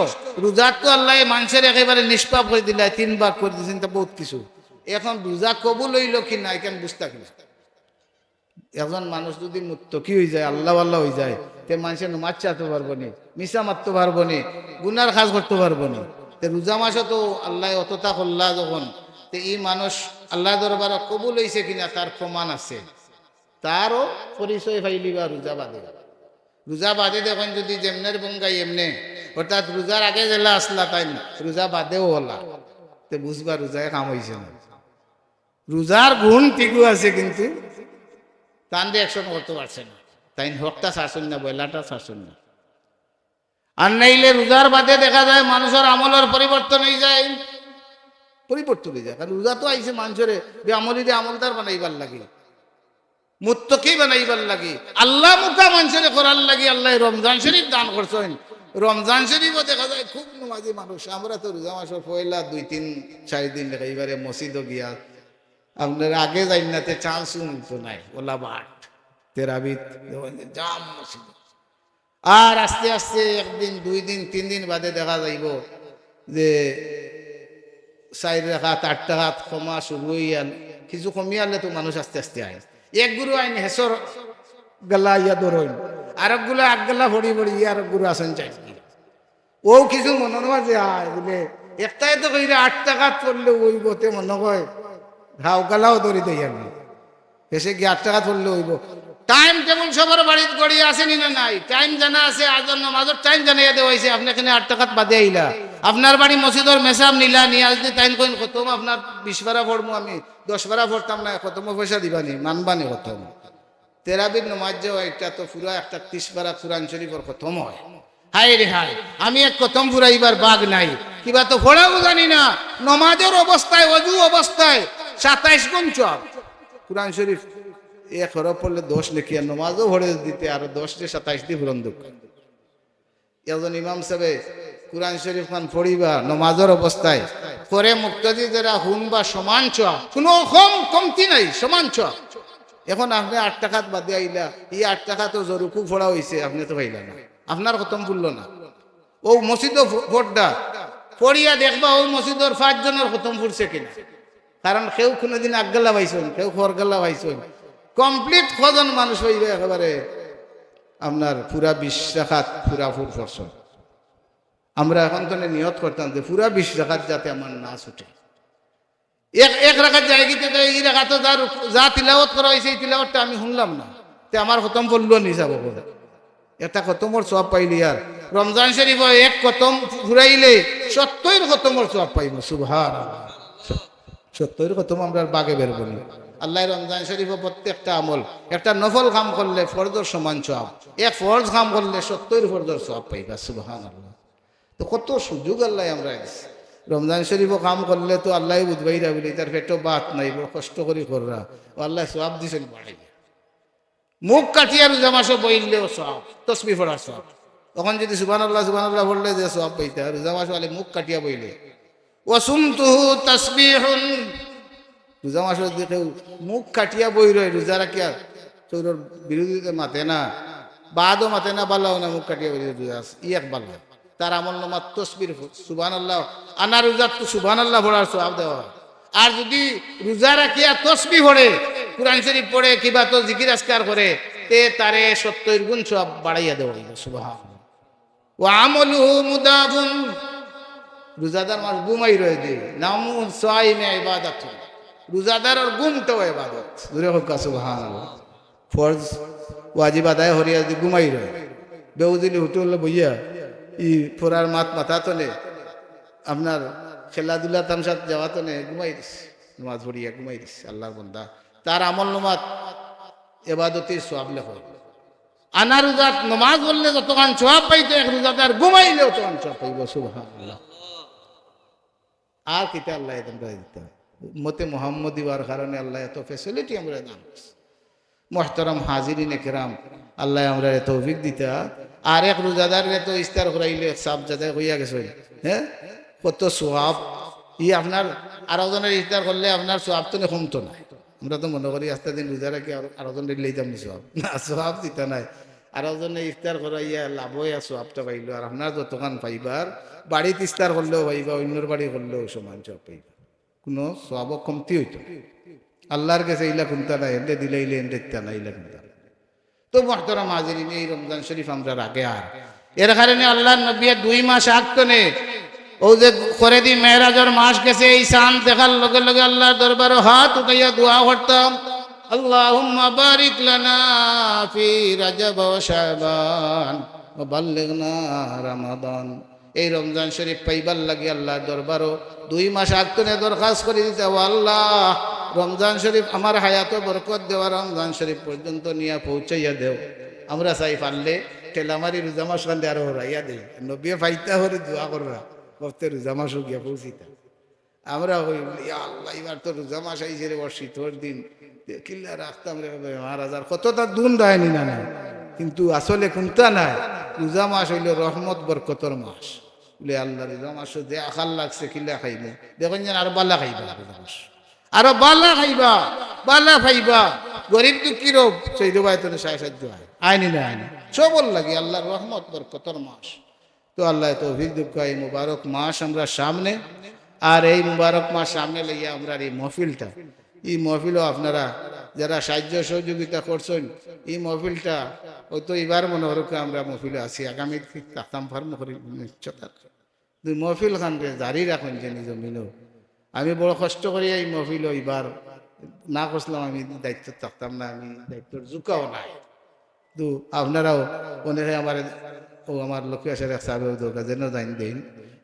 রোজার তো আল্লাহ মানুষের একেবারে নিষ্পাপ করে দিলে 3 ভাগ করে দিয়েছেন, তা বহুত কিছু। এখন রোজা কবুল হইল কি না এখান বুঝতে কিনা। একজন মানুষ যদি মুত্তাকি হয়ে যায়, আল্লাহ আল্লাহ হয়ে যায়, তে মানুষের নামাজ চাইতে পারবো নি, মিশা মারতে পারবো নি, গুনার কাজ করতে পারবো নি। রোজা মাসে তো আল্লাহ অতটা করলা যখন, এই মানুষ আল্লাহ দরবারে কবুল হয়েছে কিনা তার প্রমাণ আছে। তারও পরিচয় পাইলিবা রোজা বাদে। রোজা বাদে দেখেন যদি যেমনের বঙ্গাই এমনে, অর্থাৎ রোজার আগে জেলা আসলা তাই রোজা বাদেও হলা, তে বুঝবা রোজায় কাম হয়েছে না। রোজার গুণ ঠিকও আছে কিন্তু তান দিয়ে অ্যাকশন করতে পারছে না, তাই হকটা ছাড়ছেন না, বয়লাটা ছাড়ছেন না। আর নাইলে রোজার বাদে দেখা যায় মানুষের আমলের পরিবর্তন হয়ে যায়, পরিবর্তন হয়ে যায়। কারণ রোজা তো আইসে মানুষের আমলিরে আমলদার বানাইবার লাগে, মুত্তকি বানাইবার লাগে, আল্লাহ মুখা মানুষের করার লাগে। আল্লাহ রমজান শরীফ দান করছেন, রমজান শরীফও দেখা যায় খুব নমাজি মানুষ। আমরা তো রোজা মাসের পয়লা 2-3-4 দিন এবারে মসজিদও গিয়া আপনার আগে যাই নাতে চান্স তো নাই, ওলা বাট তেরাবিত জাম মসজিদ। আর আস্তে আস্তে 1 দিন 2 দিন 3 দিন বাদে দেখা যাইব যে 4 রাকাত 8 রাকাত কমা শুরু হইয়াল। কিছু কমিয়ালে তো মানুষ আস্তে আস্তে আয়, এক গুরু আইন হেসর গলা ইয়া ধরইন, আরেক গুলো এক গলা ভরি ভরি আরেক গুরু আসেন চাই। ও কিছু মনে নয় যে আয় বলে একটাই তো কইরে 8 টাকাত পড়লে ওই বতে মনে হয় ঘাও গালাও ধরি দেই আমি এসে গিয়ে 8 টাকা পড়লে হইব। টাইম টেবিল সবার বাড়িতে গড়িয়ে আসেনি না নাই? টাইম জানা আছে, আজান নামাজের টাইম জানাইয়া দেওয়া হয়েছে। আপনি এখানে 8 টাকাত বাদে আইলা, আপনার বাড়ি মসজিদের মেসাব নিলা, নিয়ে আসতে টাইম কইন খতম আপনার 20 বারা পড়বো, আমি 10 বারা পড়তাম না, খতম পয়সা দিবানি মানবানি খতম। তেরাবির নমাজ যে এটা তো পুরা একটা 30 বারা কোরআন শরীফের খতম হয়। হাই রে হাই, আমি এক খতম ফুরাইবার বাঘ নাই, কিবা তো পড়াও জানি না। নমাজের অবস্থায় অজু অবস্থায় 27 গুণ চপ কোরআন শরীফ এক হরফ পড়লে 10 লিখিয়া নমাজও ভরে দিতে, আর 10 রে 27 দিয়ে পূরণ দুঃখ। একজন ইমাম সাহেব কোরআন শরীফ খান পড়িবা নমাজের অবস্থায় পরে মুক্তাদি যারা হুন বা সমান চোয়া, কোনো কমতি নাই, সমান চোয়া। এখন আপনি 8 টাকাত বাদে আইলা, এই 8 টাকা তো জরুকু ফোড়া হয়েছে, আপনি তো পাইলা না, আপনার খতম পড়লো না। ও মসজিদও ফোড়টা পড়িয়া দেখবা ওই মসজিদের 5 জনের খতম পড়ছে কিনা, কারণ কেউ কোনোদিন আগগালা পাইছেন, কেউ খরগালা পাইছেন। কমপ্লিট কজন মানুষ হইবে একেবারে আপনার পুরা 20 রাকাত পুরা ফুল ফরসন। আমরা এখন তো নিয়ত করতাম যে পুরা 20 রাকাত যাতে আমার না ছুটে। এক রাকাত যায় গিয়ে তো এই রাকাত যা তিলাওয়াত করা হয়েছে এই তিলাওয়াতটা আমি শুনলাম না, তে আমার খতম পড়লো নি যাব বলে একটা খতমর সব পাইলি। আর রমজান শরীফ এক খতম ঘুরাইলে 70 খতমর সব পাইব। সুবহানাল্লাহ, 70 খতম আমরা বাগে বেরবো নি। আল্লাহ রমজান শরীফ প্রত্যেকটা আমল একটা নফল কাম করলে ফরজর সমান সওয়াব, এক ফরজ কাম করলে 70 ফরজর সওয়াব পাইবা। সুবহানাল্লাহ, তো কত সুযোগ আল্লাহ আমরা দিছি। রমজান শরীফ কাম করলে তো আল্লাহ বুঝবাইরা বলি তার পেটো বাত নাই, বড় কষ্ট করে কররা, ও আল্লাহ সওয়াব দিছেন বাড়াই। মুখ কাটিয়া রোজা মাসে বইলেও সওয়াব, তসবিহ পড়ার সওয়াব। তখন যদি সুবহানাল্লাহ সুবহানাল্লাহ বললে যে সওয়াব পাইতা, রোজা মাসে বলে মুখ কাটিয়া বইলে ওয়াসুমতুহু তাসবিহুন। রোজা মাসে যদি কেউ মুখ কাটিয়া বই রয়, রোজা রাখিয়া চৌরের বিরোধীতে মাতে না, বাদও মাতে না, বালাও না, মুখ কাটিয়া বই রোজা ই এক বাল্লা, তার আমল নামা তসবির সুবহানাল্লাহ আনা রোজার তো সুবহানাল্লাহ পড়ার সওয়াব দেওয়া। আর যদি রোজা রাখিয়া তসবিহ পড়ে, কুরআন শরীফ পড়ে, কিবা তো জিকির আজকার করে, তে তারে 70 গুণ সওয়াব বাড়াইয়া দেওয়া হইল। সুবহানাল্লাহ, ওয়া আমলুহু মুদাফুন। রোজাদার মাস ঘুমাই রয়ে দে, নামু সাইমে ইবাদত, রোজাদারের ঘুমটাও ইবাদত। জোরে হোক সুবহানাল্লাহ। ফরজ ওয়াজিব আদায় হরিয়া যদি ঘুমাই রয়ে, বেউজিলি হুটুল বইয়া ই ফোরার মাথা তো নে, আপনার খেলাধুলা তামসাত যাওয়া তো নে, ঘুমাই দিস, নামাজ পড়িয়া ঘুমাই দিস। আল্লাহর বান্দা তার আমল নামাত ইবাদতের সওয়াব লেখা। আনা রোজাত নামাজ পড়লে যতক্ষণ সওয়াব পাইতো, এক রোজাদার ঘুমাইলেও তখন সওয়াব পাইব। সুবহানাল্লাহ। আর কিতা আল্লাহ তোমরা দিতে উম্মতে মুহাম্মদী হওয়ার কারণে আল্লাহ এত ফ্যাসিলিটি আমরা দান করছে। মুহতারাম হাজিরিনে কেরাম, আল্লাহ আমরা তৌফিক দিতা। আর এক রোজাদারের তো ইফতার করাইলে সাব জায়গায় হইয়া গেছে, হ্যাঁ কত সোয়াব। ই আপনার আরেকজনের ইফতার করলে আপনার সোয়াব তো কমতো না। আমরা তো মনে করি আস্তে দিন রোজা রাখি আরেকজনের লইতাম নি সোয়াব, না সোয়াব দিতা নাই। আরেকজনে ইফতার করাইয়া লাভ হইয়া সোয়াবটা পাইলো। আর আপনার যতক্ষণ পাইবার বাড়িতে ইফতার করলেও পাইবা, অন্যর বাড়ি করলেও সমান সোয়াব পাইবা, কোনো সোয়াব কমতি হইতো। আল্লাহর কাছে ইলা কুন্তা নাই, এন্ডে দিলে ইলে এন্ডে দিতা না, ইলা কুন্তা। তো মুহতারাম হাজিরিন, এই রমজান শরীফ আমরা আগে আর এর কারণে আল্লাহর নবী 2 মাস আগতনে ও যে করে দি মেরাজের মাস গেছে, এই চাঁদ দেখার লগে লগে আল্লাহর দরবারে হাত উঠাইয়া দোয়া করতাম, আল্লাহুম্মা বারিক লানা ফি রাজব ওয়া শাবান ওয়া বাল্লিগনা রমাদান। এই রমজান শরীফ পাইবার লাগি আল্লাহর দরবারও 2 মাস আগতনে দরখাস্ত করে দিতে, ও আল্লাহ রমজান শরীফ আমার হায়াতে বরকত দেওয়া, রমজান শরীফ পর্যন্ত নিয়ে পৌঁছাইয়া দেও। আমরা চাই পারলে ঠেলামারি রোজা মাস কান্দে আরো হরাইয়া দেই, নবিয়ে ফাইতা হরে দোয়া কররা বলতে রোজা মাসও গিয়া পৌঁছিতা। আমরা ওই আল্লাহ এবার তো রোজা মাস আইছে রে, শীতর দিন কিল্লা রাখতাম রে মহারাজার কতটা দুন দেয়নি না না, কিন্তু আসলে কোনটা নাই। রোজা মাস হইল রহমত বরকতর মাস বলে আল্লাহ রোজা মাস যে আখাল লাগছে কিল্লা খাইলে দেখুন যেন আরো বালা খাইবা, রোজা মাস আরো বালা খাইবা, বালা খাইবা। গরিব দুঃখী রোগ সেই রোবায় তো সাহায্য হয় আইনি না আইনি সবল লাগে আল্লাহর রহমত বরকতর মাস। তো আল্লাহ তো অভিযোগ এই মুবারক মাস আমরা সামনে, আর এই মুবারক মাস সামনে লইয়া আমরা এই মহফিলটা, এই মহফিলও আপনারা যারা সাহায্য সহযোগিতা করছেন, এই মহফিলটা হয়তো এবার মনে হরকে আমরা মহফিলে আছি, আগামী থাকতাম ফার্ম করি নিশ্চয়তা মহফিল খানকে জারি রাখুন যে নিজ মিলেও। আমি বড় কষ্ট করি এই মহফিল এবার না করছিলাম, আমি দায়িত্ব থাকতাম না, আমি দায়িত্বর ঝুঁকাও নাই। তো আপনারাও অনেকে আমার লক্ষ্মী আসার এক সাহেব দৌকা যেন জান দিন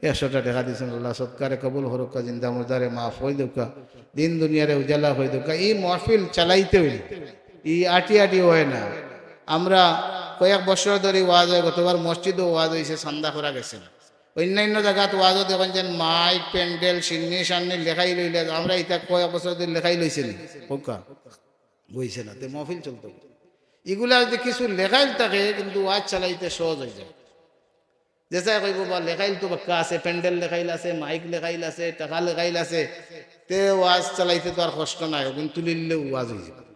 100টা টাকা দিয়েছেন, আল্লাহ সৎকারে কবুল হরক্কা, জিন্দা মুর্দারে মাফ হয়ে দৌকা, দিন দুনিয়ারে উজালা হয়ে দৌকা। এই মহফিল চালাইতে হইল, এই আটি আটি হয় না। আমরা কয়েক বছর ধরে ওয়াজ হয়, গতবার মসজিদও ওয়াজ হয়েছে, চান্দা করা গেছে। অন্যান্য জায়গাত ওয়াজও দেখেন যেন মাইক প্যান্ডেল সিন্নি সান্নি লেখাই লইলে, আমরা এটা কয়েক বছর ধরে লেখাই লইছিল হোকা বইছে না, তো মহফিল চলতে। এগুলা যদি কিছু লেখাইল থাকে কিন্তু ওয়াজ চালাইতে সহজ হয়ে যায়। যেসা কইব বা লেখাইল তো বাক্কা আছে, প্যান্ডেল লেখাইল আছে, মাইক লেখাইল আছে, টাকা লেখাইল আছে, তে ওয়াজ চালাইতে তো আর কষ্ট নাই, কিন্তু তুলিলেও ওয়াজ হয়ে যাবে।